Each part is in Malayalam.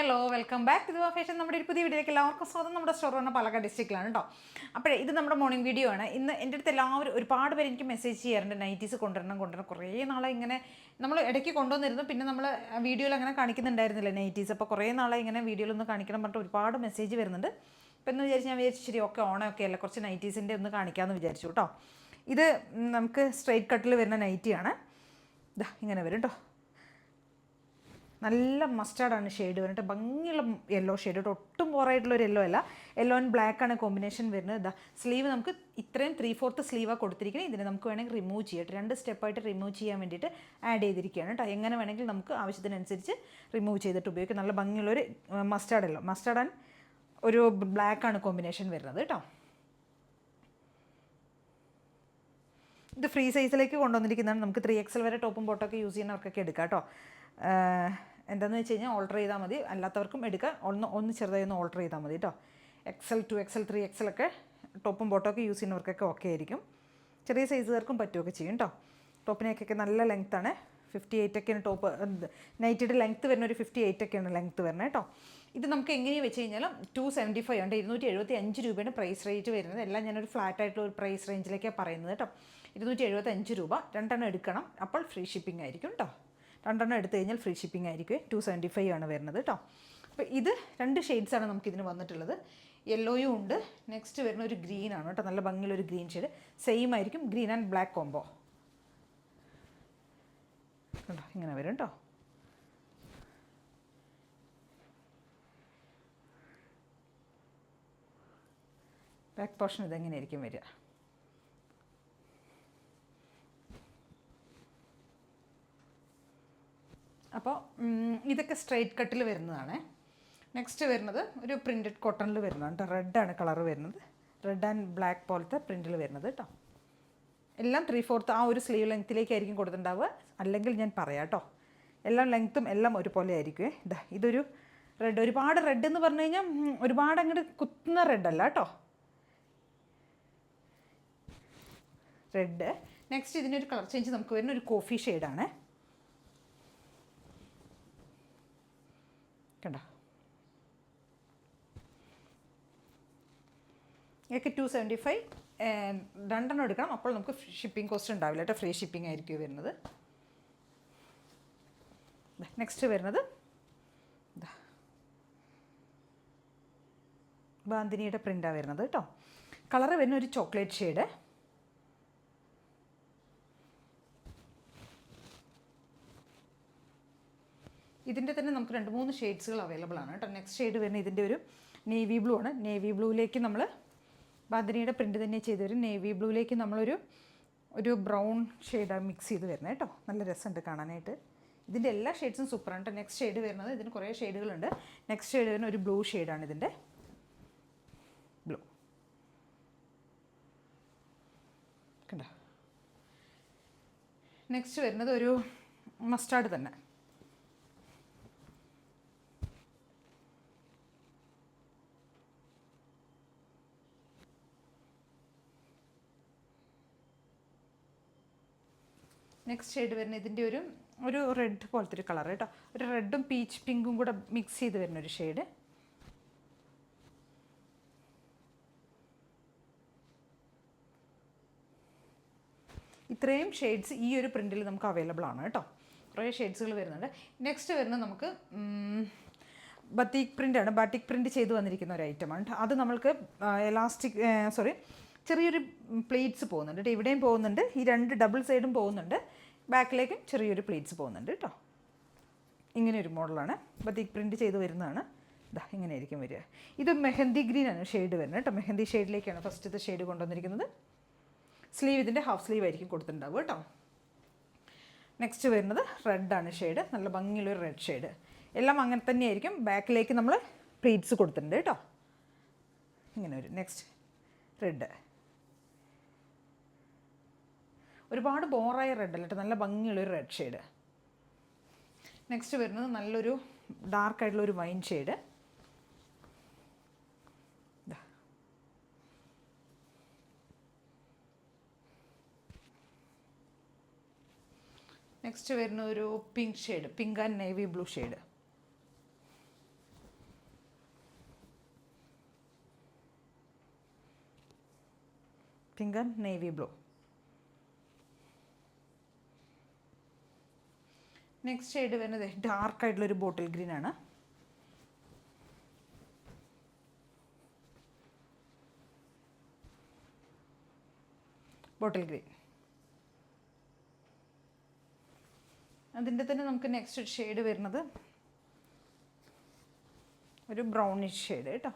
Hello, welcome back to fashion. നമ്മുടെ ഒരു പുതിയ വീഡിയോയിലേക്ക് എല്ലാവർക്കും സ്വാഗതം. നമ്മുടെ സ്റ്റോർ പറഞ്ഞാൽ പാലക്കാട് ഡിസ്ട്രിക്റ്റിലാണ് കേട്ടോ. അപ്പോഴേ ഇത് നമ്മുടെ മോർണിംഗ് വീഡിയോ ആണ്. ഇന്ന് എൻ്റെ അടുത്ത് എല്ലാവരും ഒരുപാട് പേര് എനിക്ക് മെസ്സേജ് ചെയ്യാറുണ്ട്, നൈറ്റീസ് കൊണ്ടുവരണം. കുറേ നാളെ ഇങ്ങനെ നമ്മൾ ഇടയ്ക്ക് കൊണ്ടുവന്നിരുന്നു, പിന്നെ നമ്മൾ വീഡിയോയിൽ അങ്ങനെ കാണിക്കുന്നുണ്ടായിരുന്നില്ല നൈറ്റീസ്. അപ്പോൾ കുറേ നാളെ ഇങ്ങനെ വീഡിയോയിലൊന്ന് കാണിക്കണം പറഞ്ഞിട്ട് ഒരുപാട് മെസ്സേജ് വരുന്നുണ്ട്. അപ്പോൾ എന്ന് ഞാൻ വിചാരിച്ചു ശരി ഓക്കെ, ഓണമൊക്കെ അല്ല, കുറച്ച് നൈറ്റീസിൻ്റെ ഒന്ന് കാണിക്കാമെന്ന് വിചാരിച്ചു കേട്ടോ. ഇത് നമുക്ക് സ്ട്രെയിറ്റ് കട്ടിൽ വരുന്ന നൈറ്റിയാണ്. ഇതാ ഇങ്ങനെ വരും കേട്ടോ. നല്ല മസ്റ്റാർഡാണ് ഷെയ്ഡ് വരുന്നത്, ഭംഗിയുള്ള യെല്ലോ ഷെയ്ഡ് കേട്ടോ. ഒട്ടും ബോറായിട്ടുള്ളൊരു യെല്ലോ അല്ല, യെല്ലോ ആൻഡ് ബ്ലാക്ക് ആണ് കോമ്പിനേഷൻ വരുന്നത്. ഇതാ സ്ലീവ് നമുക്ക് ഇത്രയും 3/4 സ്ലീവാണ് കൊടുത്തിരിക്കുന്നത്. ഇതിനെ നമുക്ക് വേണമെങ്കിൽ റിമൂവ് ചെയ്യട്ടെ, 2 സ്റ്റെപ്പായിട്ട് റിമൂവ് ചെയ്യാൻ വേണ്ടിയിട്ട് ആഡ് ചെയ്തിരിക്കുകയാണ് കേട്ടോ. എങ്ങനെ വേണമെങ്കിൽ നമുക്ക് ആവശ്യത്തിനനുസരിച്ച് റിമൂവ് ചെയ്തിട്ട് ഉപയോഗിക്കാം. നല്ല ഭംഗിയുള്ളൊരു മസ്റ്റാർഡ് ആൻഡ് ഒരു ബ്ലാക്കാണ് കോമ്പിനേഷൻ വരുന്നത് കേട്ടോ. ഇത് ഫ്രീ സൈസിലേക്ക് കൊണ്ടുവന്നിരിക്കുന്നതാണ്. നമുക്ക് 3XL വരെ ടോപ്പും ബോട്ടൊക്കെ യൂസ് ചെയ്യുന്നവർക്കൊക്കെ എടുക്കാം കേട്ടോ. എന്താണെന്ന് വെച്ച് കഴിഞ്ഞാൽ ഓൾട്ടർ ചെയ്താൽ മതി, അല്ലാത്തവർക്കും എടുക്കാം. ഒന്ന് ചെറുതായി ഒന്ന് ഓൾട്ടർ ചെയ്താൽ മതി കേട്ടോ. XL 2XL 3XL ഒക്കെ ടോപ്പും ബോട്ടൊക്കെ യൂസ് ചെയ്യുന്നവർക്കൊക്കെ ഓക്കെ ആയിരിക്കും. ചെറിയ സൈസുകാർക്കും പറ്റുകയൊക്കെ ചെയ്യും കേട്ടോ. ടോപ്പിനൊക്കെ നല്ല ലെങ്ത്താണ്, 58 ഒക്കെയാണ് ടോപ്പ്. നൈറ്റിയുടെ ലെങ്ത്ത് വരുന്ന ഒരു 58 ഒക്കെയാണ് ലെങ്ത്ത് വരുന്നത് കേട്ടോ. ഇത് നമുക്ക് എങ്ങനെയാണ് വെച്ച് കഴിഞ്ഞാൽ 275 ഉണ്ട്, 275 രൂപയാണ് പ്രൈസ് റേറ്റ് വരുന്നത്. എല്ലാം ഞാനൊരു ഫ്ലാറ്റ് ആയിട്ടുള്ള ഒരു പ്രൈസ് റേഞ്ചിലേക്കാണ് പറയുന്നത് കേട്ടോ. 275 രൂപ, 2 എടുക്കണം, അപ്പോൾ ഫ്രീ ഷിപ്പിംഗ് ആയിരിക്കും കേട്ടോ. 2 എടുത്തു കഴിഞ്ഞാൽ ഫ്രീ ഷിപ്പിംഗ് ആയിരിക്കും. 275 ആണ് വരുന്നത് കേട്ടോ. അപ്പോൾ ഇത് 2 ഷെയ്ഡ്സാണ് നമുക്കിതിന് വന്നിട്ടുള്ളത്. യെല്ലോയും ഉണ്ട്, നെക്സ്റ്റ് വരുന്ന ഒരു ഗ്രീനാണ് കേട്ടോ. നല്ല ഭംഗിയുള്ളൊരു ഗ്രീൻ ഷെയ്ഡ്, സെയിം ആയിരിക്കും, ഗ്രീൻ ആൻഡ് ബ്ലാക്ക് കോംബോ കേട്ടോ. ഇങ്ങനെ വരും കേട്ടോ. ബാക്ക് പോർഷൻ ഇതെങ്ങനെയായിരിക്കും വരിക. അപ്പോൾ ഇതൊക്കെ സ്ട്രെയിറ്റ് കട്ടിൽ വരുന്നതാണ്. നെക്സ്റ്റ് വരുന്നത് ഒരു പ്രിൻറ്റഡ് കോട്ടണിൽ വരുന്നതാണ് കേട്ടോ. റെഡാണ് കളർ വരുന്നത്, റെഡ് ആൻഡ് ബ്ലാക്ക് പോലത്തെ പ്രിൻറ്റിൽ വരുന്നത് കേട്ടോ. എല്ലാം 3/4 ആ ഒരു സ്ലീവ് ലെങ്ത്തിലേക്കായിരിക്കും കൊടുത്തിട്ടുണ്ടാവുക, അല്ലെങ്കിൽ ഞാൻ പറയാം കേട്ടോ. എല്ലാം ലെങ്ത്തും എല്ലാം ഒരുപോലെ ആയിരിക്കുമേ. ഇതൊരു റെഡ്, ഒരുപാട് റെഡ് എന്ന് പറഞ്ഞു കഴിഞ്ഞാൽ ഒരുപാട് അങ്ങോട്ട് കുത്തുന്ന റെഡല്ല കേട്ടോ, റെഡ്. നെക്സ്റ്റ് ഇതിനൊരു കളർ ചേഞ്ച് നമുക്ക് വരുന്ന ഒരു കോഫി ഷെയ്ഡാണ് കണ്ടോ. ഇതൊക്കെ 275, 2 എടുക്കണം, അപ്പോൾ നമുക്ക് ഷിപ്പിംഗ് കോസ്റ്റ് ഉണ്ടാവില്ല കേട്ടോ. ഫ്രീ ഷിപ്പിംഗ് ആയിരിക്കും വരുന്നത്. നെക്സ്റ്റ് വരുന്നത് ബാന്തിനിയുടെ പ്രിൻ്റാണ് വരുന്നത് കേട്ടോ. കളറ് വരുന്ന ഒരു ചോക്ലേറ്റ് ഷെയ്ഡ്. ഇതിൻ്റെ തന്നെ നമുക്ക് 2-3 ഷെയ്ഡ്സുകൾ അവൈലബിൾ ആണ് കേട്ടോ. നെക്സ്റ്റ് ഷെയ്ഡ് വരുന്നത് ഇതിൻ്റെ ഒരു നേവി ബ്ലൂ ആണ്. നേവി ബ്ലൂവിലേക്ക് നമ്മൾ ബാന്തിനിയുടെ പ്രിൻ്റ് തന്നെ ചെയ്ത് വരും. നേവി ബ്ലൂവിലേക്ക് ഒരു ബ്രൗൺ ഷെയ്ഡാണ് മിക്സ് ചെയ്ത് വരുന്നത് കേട്ടോ. നല്ല രസമുണ്ട് കാണാനായിട്ട്. ഇതിൻ്റെ എല്ലാ ഷെയ്ഡ്സും സൂപ്പറാണ് കേട്ടോ. നെക്സ്റ്റ് ഷെയ്ഡ് വരുന്നത്, ഇതിന് കുറേ ഷെയ്ഡുകളുണ്ട്. നെക്സ്റ്റ് ഷെയ്ഡ് വരുന്ന ഒരു ബ്ലൂ ഷെയ്ഡാണ് ഇതിൻ്റെ ബ്ലൂ കണ്ടോ. നെക്സ്റ്റ് വരുന്നത് ഒരു മസ്റ്റാർഡ് തന്നെ. നെക്സ്റ്റ് ഷെയ്ഡ് വരുന്ന ഇതിൻ്റെ ഒരു റെഡ് പോലത്തെ ഒരു കളർ കേട്ടോ. ഒരു റെഡും പീച്ച് പിങ്കും കൂടെ മിക്സ് ചെയ്ത് വരുന്നൊരു ഷെയ്ഡ്. ഇത്രയും ഷെയ്ഡ്സ് ഈ ഒരു പ്രിൻറ്റിൽ നമുക്ക് അവൈലബിൾ ആണ് കേട്ടോ. കുറേ ഷെയ്ഡ്സുകൾ വരുന്നുണ്ട്. നെക്സ്റ്റ് വരുന്നത് നമുക്ക് ബത്തീക് പ്രിൻ്റാണ്. ബാറ്റിക് പ്രിൻ്റ് ചെയ്ത് വന്നിരിക്കുന്ന ഒരു ഐറ്റമാണ്. അത് നമ്മൾക്ക് ചെറിയൊരു പ്ലേറ്റ്സ് പോകുന്നുണ്ട് കേട്ടോ. ഇവിടെയും പോകുന്നുണ്ട്, ഈ 2 ഡബിൾ സൈഡും പോകുന്നുണ്ട്, ബാക്കിലേക്കും ചെറിയൊരു പ്ലേറ്റ്സ് പോകുന്നുണ്ട് കേട്ടോ. ഇങ്ങനെ ഒരു മോഡലാണ്, ബത്തീക് പ്രിൻറ്റ് ചെയ്ത് വരുന്നതാണ്. ഇങ്ങനെ ആയിരിക്കും വരിക. ഇത് മെഹന്തി ഗ്രീനാണ് ഷെയ്ഡ് വരുന്നത് കേട്ടോ. മെഹന്തി ഷെയ്ഡിലേക്കാണ് ഫസ്റ്റത്തെ ഷെയ്ഡ് കൊണ്ടുവന്നിരിക്കുന്നത്. സ്ലീവ് ഇതിൻ്റെ ഹാഫ് സ്ലീവ് ആയിരിക്കും കൊടുത്തിട്ടുണ്ടാവുക കേട്ടോ. നെക്സ്റ്റ് വരുന്നത് റെഡാണ് ഷെയ്ഡ്, നല്ല ഭംഗിയുള്ളൊരു റെഡ് ഷെയ്ഡ്. എല്ലാം അങ്ങനെ തന്നെയായിരിക്കും. ബാക്കിലേക്ക് നമ്മൾ പ്ലേറ്റ്സ് കൊടുത്തിട്ടുണ്ട് കേട്ടോ. ഇങ്ങനെ വരും. നെക്സ്റ്റ് റെഡ്, ഒരുപാട് ബോറായ റെഡ് അല്ല കേട്ടോ, നല്ല ഭംഗിയുള്ളൊരു റെഡ് ഷെയ്ഡ്. നെക്സ്റ്റ് വരുന്നത് നല്ലൊരു ഡാർക്കായിട്ടുള്ളൊരു വൈൻ ഷെയ്ഡ്. നെക്സ്റ്റ് വരുന്ന ഒരു pink shade, pink and navy blue shade. Pink and navy blue. Next shade വരുന്നത് ഡാർക്കായിട്ടുള്ളൊരു ബോട്ടിൽ ഗ്രീൻ ആണ്. Bottle green. അതിൻ്റെ തന്നെ നമുക്ക് നെക്സ്റ്റ് ഷെയ്ഡ് വരുന്നത് ഒരു ബ്രൗണിഷ് ഷെയ്ഡ് കേട്ടോ.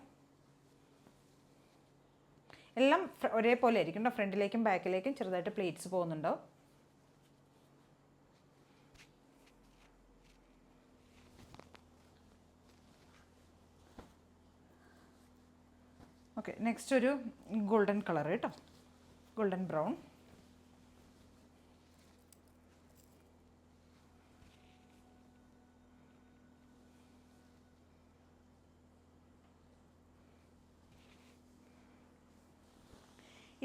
എല്ലാം ഒരേപോലെ ആയിരിക്കും കേട്ടോ. ഫ്രണ്ടിലേക്കും ബാക്കിലേക്കും ചെറുതായിട്ട് പ്ലേറ്റ്സ് പോകുന്നുണ്ടാവും. ഓക്കെ, നെക്സ്റ്റ് ഒരു ഗോൾഡൻ കളർ കേട്ടോ, ഗോൾഡൻ ബ്രൗൺ.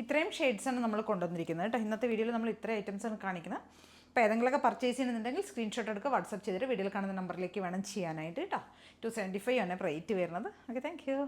ഇത്രയും ഷെയ്ഡ്സാണ് നമ്മൾ കൊണ്ടുവന്നിരിക്കുന്നത് കേട്ടോ. ഇന്നത്തെ വീഡിയോയിൽ നമ്മൾ ഇത്രയും ഐറ്റംസാണ് കാണിക്കുന്നത്. അപ്പോൾ ഏതെങ്കിലുമൊക്കെ പർച്ചേസ് ചെയ്യുന്നുണ്ടെങ്കിൽ സ്ക്രീൻഷോട്ട് എടുക്കുക, വാട്സപ്പ് ചെയ്തിട്ട് വീഡിയോയിൽ കാണുന്ന നമ്പറിലേക്ക് വേണം ചെയ്യാനായിട്ട് കേട്ടോ. 275 ആണ് റേറ്റ് വരുന്നത്. Okay, thank you.